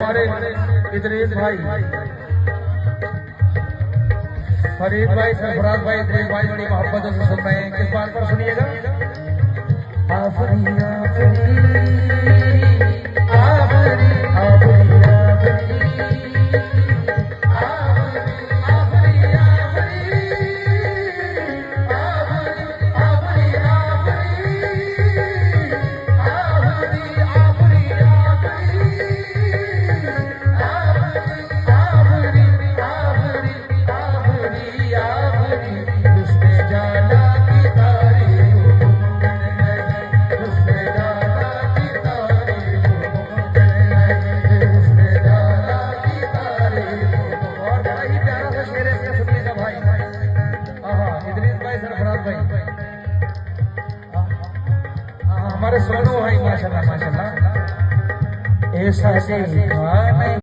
हमारे इदरीस भाई, फरीद भाई, सरफराज भाई, इदरीस भाई बड़ी मोहब्बत से सुन रहे हैं। किस बात पर सुनिएगा? आफरी आफरी आफरी आफरी आफरी हमारे सोनू भाई माशाल्लाह माशाल्लाह ऐसा देखा नहीं।